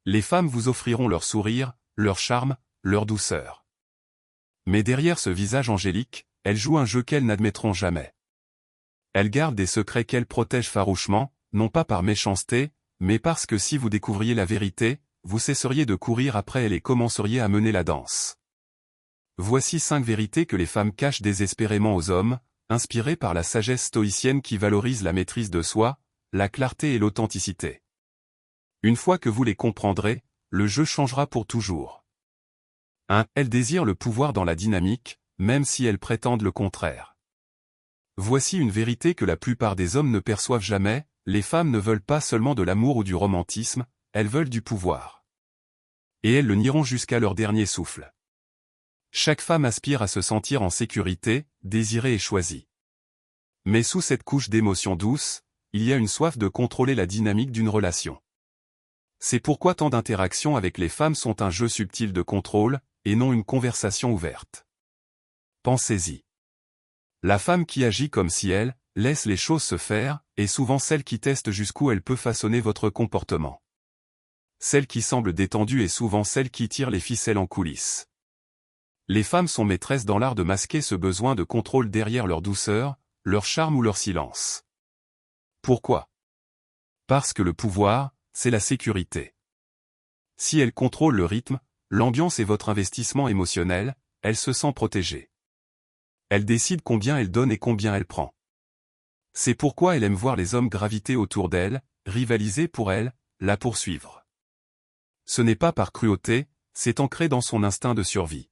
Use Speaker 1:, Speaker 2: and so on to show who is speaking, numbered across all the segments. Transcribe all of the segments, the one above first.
Speaker 1: Les femmes vous offriront leur sourire, leur charme, leur douceur. Mais derrière ce visage angélique, elles jouent un jeu qu'elles n'admettront jamais. Elles gardent des secrets qu'elles protègent farouchement, non pas par méchanceté, mais parce que si vous découvriez la vérité, vous cesseriez de courir après elles et commenceriez à mener la danse. Voici 5 vérités que les femmes cachent désespérément aux hommes, inspirées par la sagesse stoïcienne qui valorise la maîtrise de soi, la clarté et l'authenticité. Une fois que vous les comprendrez, le jeu changera pour toujours. 1. Elles désirent le pouvoir dans la dynamique, même si elles prétendent le contraire. Voici une vérité que la plupart des hommes ne perçoivent jamais, les femmes ne veulent pas seulement de l'amour ou du romantisme, elles veulent du pouvoir. Et elles le nieront jusqu'à leur dernier souffle. Chaque femme aspire à se sentir en sécurité, désirée et choisie. Mais sous cette couche d'émotions douces, il y a une soif de contrôler la dynamique d'une relation. C'est pourquoi tant d'interactions avec les femmes sont un jeu subtil de contrôle, et non une conversation ouverte. Pensez-y. La femme qui agit comme si elle laisse les choses se faire, est souvent celle qui teste jusqu'où elle peut façonner votre comportement. Celle qui semble détendue est souvent celle qui tire les ficelles en coulisses. Les femmes sont maîtresses dans l'art de masquer ce besoin de contrôle derrière leur douceur, leur charme ou leur silence. Pourquoi? Parce que le pouvoir, c'est la sécurité. Si elle contrôle le rythme, l'ambiance et votre investissement émotionnel, elle se sent protégée. Elle décide combien elle donne et combien elle prend. C'est pourquoi elle aime voir les hommes graviter autour d'elle, rivaliser pour elle, la poursuivre. Ce n'est pas par cruauté, c'est ancré dans son instinct de survie.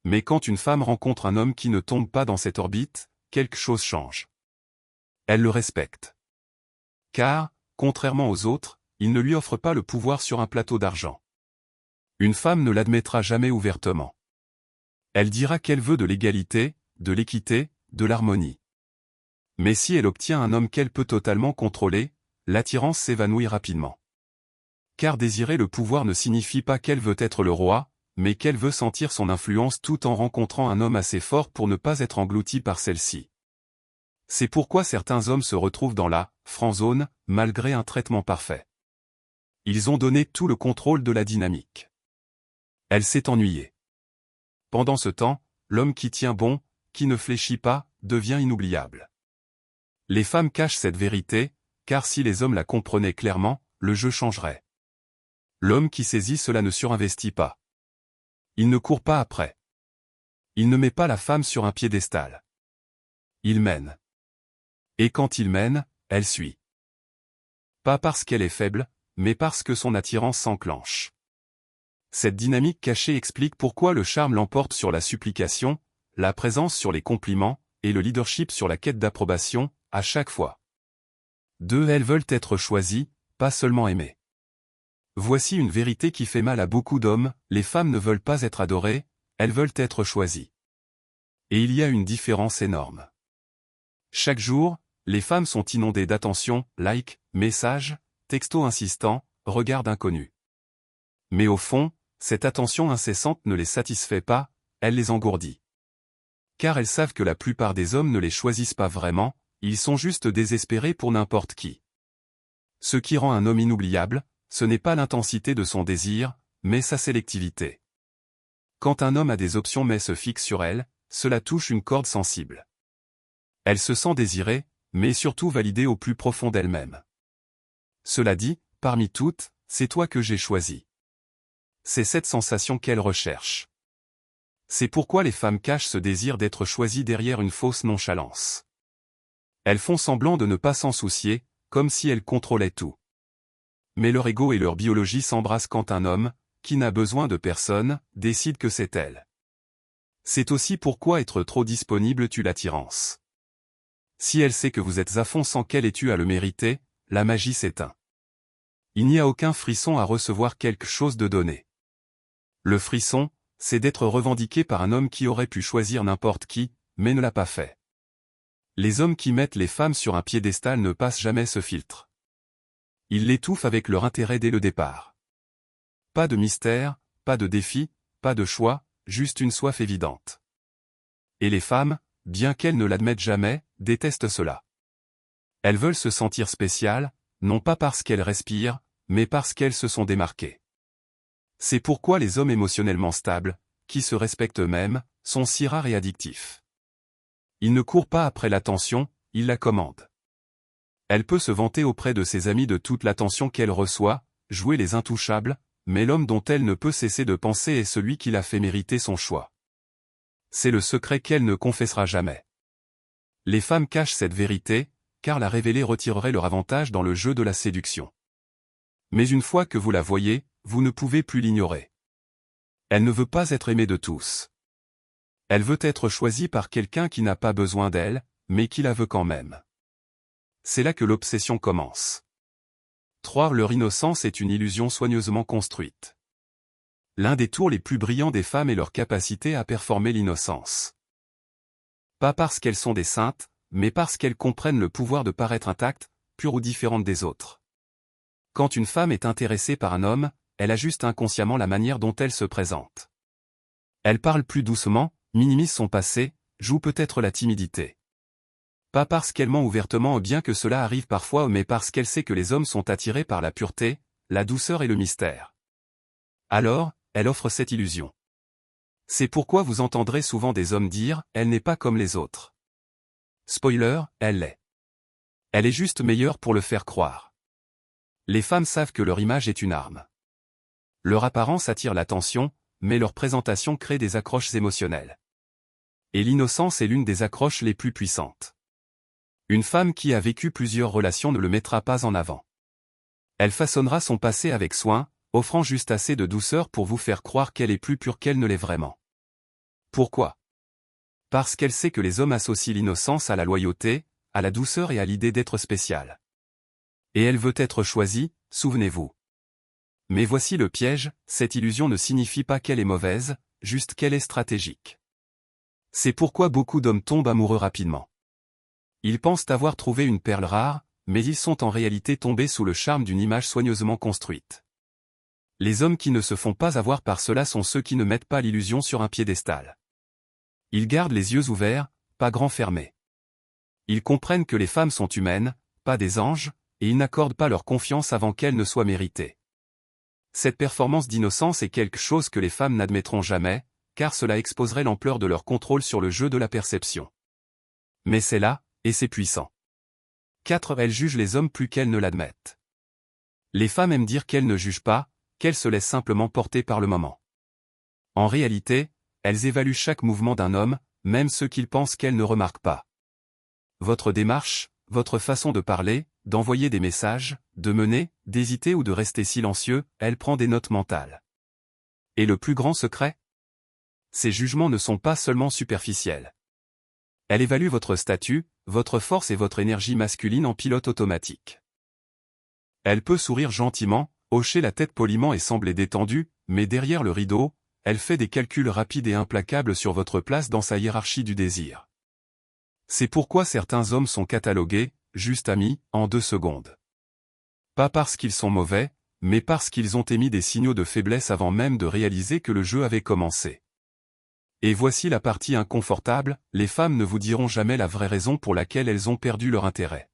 Speaker 1: Mais quand une femme rencontre un homme qui ne tombe pas dans cette orbite, quelque chose change. Elle le respecte. Car, contrairement aux autres, il ne lui offre pas le pouvoir sur un plateau d'argent. Une femme ne l'admettra jamais ouvertement. Elle dira qu'elle veut de l'égalité, de l'équité, de l'harmonie. Mais si elle obtient un homme qu'elle peut totalement contrôler, l'attirance s'évanouit rapidement. Car désirer le pouvoir ne signifie pas qu'elle veut être le roi, mais qu'elle veut sentir son influence tout en rencontrant un homme assez fort pour ne pas être englouti par celle-ci. C'est pourquoi certains hommes se retrouvent dans la friendzone, malgré un traitement parfait. Ils ont donné tout le contrôle de la dynamique. Elle s'est ennuyée. Pendant ce temps, l'homme qui tient bon, qui ne fléchit pas, devient inoubliable. Les femmes cachent cette vérité, car si les hommes la comprenaient clairement, le jeu changerait. L'homme qui saisit cela ne surinvestit pas. Il ne court pas après. Il ne met pas la femme sur un piédestal. Il mène. Et quand il mène, elle suit. Pas parce qu'elle est faible, mais parce que son attirance s'enclenche. Cette dynamique cachée explique pourquoi le charme l'emporte sur la supplication, la présence sur les compliments, et le leadership sur la quête d'approbation, à chaque fois. 2. Elles veulent être choisies, pas seulement aimées. Voici une vérité qui fait mal à beaucoup d'hommes, les femmes ne veulent pas être adorées, elles veulent être choisies. Et il y a une différence énorme. Chaque jour, les femmes sont inondées d'attention, likes, messages, textos insistants, regards inconnus. Mais au fond, cette attention incessante ne les satisfait pas, elle les engourdit. Car elles savent que la plupart des hommes ne les choisissent pas vraiment, ils sont juste désespérés pour n'importe qui. Ce qui rend un homme inoubliable, ce n'est pas l'intensité de son désir, mais sa sélectivité. Quand un homme a des options mais se fixe sur elle, cela touche une corde sensible. Elle se sent désirée, mais surtout validée au plus profond d'elle-même. Cela dit, parmi toutes, c'est toi que j'ai choisi. C'est cette sensation qu'elle recherche. C'est pourquoi les femmes cachent ce désir d'être choisies derrière une fausse nonchalance. Elles font semblant de ne pas s'en soucier, comme si elles contrôlaient tout. Mais leur ego et leur biologie s'embrassent quand un homme, qui n'a besoin de personne, décide que c'est elle. C'est aussi pourquoi être trop disponible tue l'attirance. Si elle sait que vous êtes à fond sans qu'elle ait eu à le mériter, la magie s'éteint. Il n'y a aucun frisson à recevoir quelque chose de donné. Le frisson, c'est d'être revendiqué par un homme qui aurait pu choisir n'importe qui, mais ne l'a pas fait. Les hommes qui mettent les femmes sur un piédestal ne passent jamais ce filtre. Ils l'étouffent avec leur intérêt dès le départ. Pas de mystère, pas de défi, pas de choix, juste une soif évidente. Et les femmes, bien qu'elles ne l'admettent jamais, détestent cela. Elles veulent se sentir spéciales, non pas parce qu'elles respirent, mais parce qu'elles se sont démarquées. C'est pourquoi les hommes émotionnellement stables, qui se respectent eux-mêmes, sont si rares et addictifs. Ils ne courent pas après l'attention, ils la commandent. Elle peut se vanter auprès de ses amis de toute l'attention qu'elle reçoit, jouer les intouchables, mais l'homme dont elle ne peut cesser de penser est celui qui l'a fait mériter son choix. C'est le secret qu'elle ne confessera jamais. Les femmes cachent cette vérité, car la révéler retirerait leur avantage dans le jeu de la séduction. Mais une fois que vous la voyez, vous ne pouvez plus l'ignorer. Elle ne veut pas être aimée de tous. Elle veut être choisie par quelqu'un qui n'a pas besoin d'elle, mais qui la veut quand même. C'est là que l'obsession commence. 3. Leur innocence est une illusion soigneusement construite. L'un des tours les plus brillants des femmes est leur capacité à performer l'innocence. Pas parce qu'elles sont des saintes, mais parce qu'elles comprennent le pouvoir de paraître intactes, pures ou différentes des autres. Quand une femme est intéressée par un homme, elle ajuste inconsciemment la manière dont elle se présente. Elle parle plus doucement, minimise son passé, joue peut-être la timidité. Pas parce qu'elle ment ouvertement bien que cela arrive parfois mais parce qu'elle sait que les hommes sont attirés par la pureté, la douceur et le mystère. Alors, elle offre cette illusion. C'est pourquoi vous entendrez souvent des hommes dire « elle n'est pas comme les autres ». Spoiler, elle l'est. Elle est juste meilleure pour le faire croire. Les femmes savent que leur image est une arme. Leur apparence attire l'attention, mais leur présentation crée des accroches émotionnelles. Et l'innocence est l'une des accroches les plus puissantes. Une femme qui a vécu plusieurs relations ne le mettra pas en avant. Elle façonnera son passé avec soin, offrant juste assez de douceur pour vous faire croire qu'elle est plus pure qu'elle ne l'est vraiment. Pourquoi? Parce qu'elle sait que les hommes associent l'innocence à la loyauté, à la douceur et à l'idée d'être spéciale. Et elle veut être choisie, souvenez-vous. Mais voici le piège, cette illusion ne signifie pas qu'elle est mauvaise, juste qu'elle est stratégique. C'est pourquoi beaucoup d'hommes tombent amoureux rapidement. Ils pensent avoir trouvé une perle rare, mais ils sont en réalité tombés sous le charme d'une image soigneusement construite. Les hommes qui ne se font pas avoir par cela sont ceux qui ne mettent pas l'illusion sur un piédestal. Ils gardent les yeux ouverts, pas grands fermés. Ils comprennent que les femmes sont humaines, pas des anges, et ils n'accordent pas leur confiance avant qu'elle ne soit méritée. Cette performance d'innocence est quelque chose que les femmes n'admettront jamais, car cela exposerait l'ampleur de leur contrôle sur le jeu de la perception. Mais c'est là, et c'est puissant. 4. Elles jugent les hommes plus qu'elles ne l'admettent. Les femmes aiment dire qu'elles ne jugent pas, qu'elles se laissent simplement porter par le moment. En réalité, elles évaluent chaque mouvement d'un homme, même ceux qu'ils pensent qu'elles ne remarquent pas. Votre démarche, votre façon de parler, d'envoyer des messages, de mener, d'hésiter ou de rester silencieux, elle prend des notes mentales. Et le plus grand secret? Ces jugements ne sont pas seulement superficiels. Elle évalue votre statut, votre force et votre énergie masculine en pilote automatique. Elle peut sourire gentiment, hocher la tête poliment et sembler détendue, mais derrière le rideau, elle fait des calculs rapides et implacables sur votre place dans sa hiérarchie du désir. C'est pourquoi certains hommes sont catalogués, juste amis, en 2 secondes. Pas parce qu'ils sont mauvais, mais parce qu'ils ont émis des signaux de faiblesse avant même de réaliser que le jeu avait commencé. Et voici la partie inconfortable, les femmes ne vous diront jamais la vraie raison pour laquelle elles ont perdu leur intérêt.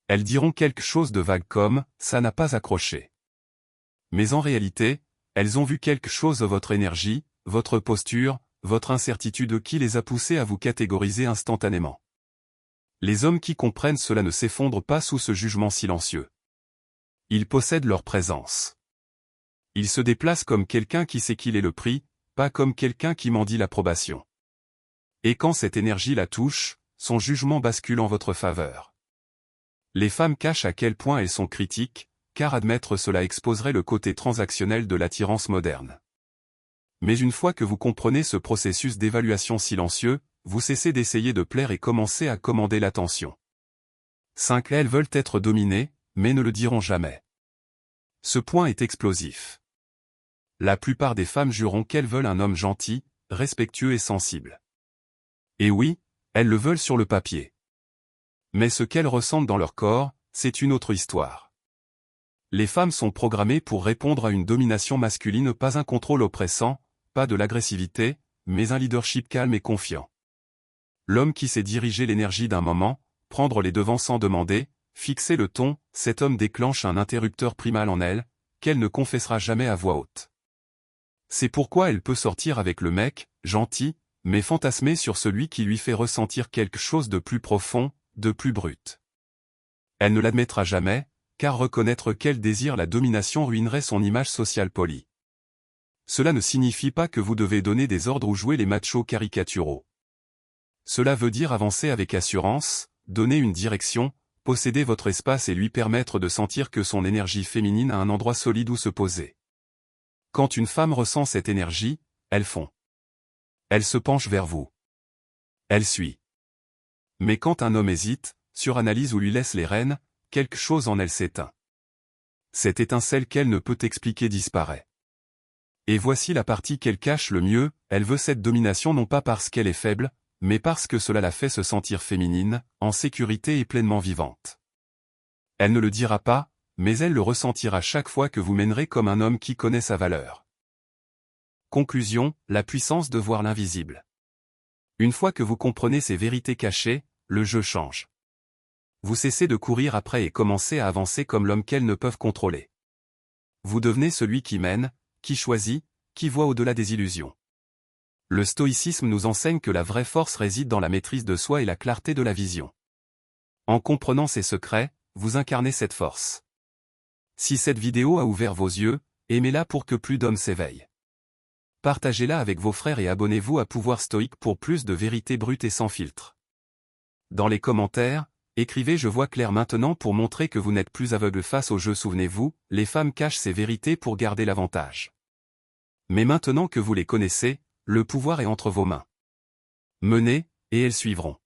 Speaker 1: Elles diront quelque chose de vague comme « ça n'a pas accroché ». Mais en réalité, elles ont vu quelque chose de votre énergie, votre posture, votre incertitude qui les a poussées à vous catégoriser instantanément. Les hommes qui comprennent cela ne s'effondrent pas sous ce jugement silencieux. Ils possèdent leur présence. Ils se déplacent comme quelqu'un qui sait qu'il est le prix, pas comme quelqu'un qui mendie l'approbation. Et quand cette énergie la touche, son jugement bascule en votre faveur. Les femmes cachent à quel point elles sont critiques, car admettre cela exposerait le côté transactionnel de l'attirance moderne. Mais une fois que vous comprenez ce processus d'évaluation silencieux, vous cessez d'essayer de plaire et commencez à commander l'attention. 5. Elles veulent être dominées, mais ne le diront jamais. Ce point est explosif. La plupart des femmes jureront qu'elles veulent un homme gentil, respectueux et sensible. Et oui, elles le veulent sur le papier. Mais ce qu'elles ressentent dans leur corps, c'est une autre histoire. Les femmes sont programmées pour répondre à une domination masculine, pas un contrôle oppressant, pas de l'agressivité, mais un leadership calme et confiant. L'homme qui sait diriger l'énergie d'un moment, prendre les devants sans demander, Fixez le ton, cet homme déclenche un interrupteur primal en elle, qu'elle ne confessera jamais à voix haute. C'est pourquoi elle peut sortir avec le mec, gentil, mais fantasmer sur celui qui lui fait ressentir quelque chose de plus profond, de plus brut. Elle ne l'admettra jamais, car reconnaître qu'elle désire la domination ruinerait son image sociale polie. Cela ne signifie pas que vous devez donner des ordres ou jouer les machos caricaturaux. Cela veut dire avancer avec assurance, donner une direction, posséder votre espace et lui permettre de sentir que son énergie féminine a un endroit solide où se poser. Quand une femme ressent cette énergie, elle fond. Elle se penche vers vous. Elle suit. Mais quand un homme hésite, suranalyse ou lui laisse les rênes, quelque chose en elle s'éteint. Cette étincelle qu'elle ne peut expliquer disparaît. Et voici la partie qu'elle cache le mieux, elle veut cette domination non pas parce qu'elle est faible, mais parce que cela la fait se sentir féminine, en sécurité et pleinement vivante. Elle ne le dira pas, mais elle le ressentira chaque fois que vous mènerez comme un homme qui connaît sa valeur. Conclusion, la puissance de voir l'invisible. Une fois que vous comprenez ces vérités cachées, le jeu change. Vous cessez de courir après et commencez à avancer comme l'homme qu'elles ne peuvent contrôler. Vous devenez celui qui mène, qui choisit, qui voit au-delà des illusions. Le stoïcisme nous enseigne que la vraie force réside dans la maîtrise de soi et la clarté de la vision. En comprenant ces secrets, vous incarnez cette force. Si cette vidéo a ouvert vos yeux, aimez-la pour que plus d'hommes s'éveillent. Partagez-la avec vos frères et abonnez-vous à Pouvoir Stoïque pour plus de vérité brute et sans filtre. Dans les commentaires, écrivez « Je vois clair maintenant » pour montrer que vous n'êtes plus aveugle face au jeu. Souvenez-vous, les femmes cachent ces vérités pour garder l'avantage. Mais maintenant que vous les connaissez, le pouvoir est entre vos mains. Menez, et elles suivront.